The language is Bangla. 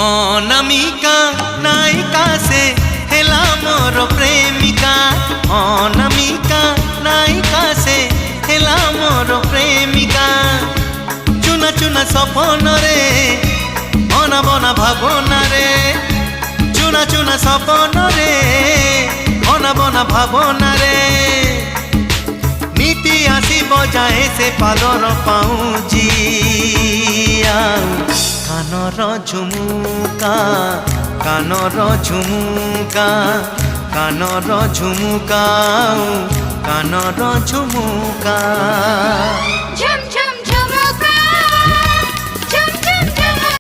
অনামিকা নায়িকা সে হেলা মোর প্রেমিকা। অনামিকা নায়িকা সে হেলা মোর প্রেমিকা। চুনা চুনা সপনরে অনাবনা ভাবনারে। চুনা চুনা সপনরে অনাবনা ভাবনারে। নীতি আসিব যায় সে পালর পাউজি। কানর ঝুমুকা কানর ঝুমুকা কানর ঝুমুকা কানর ঝুমুকা। ঝুম ঝুম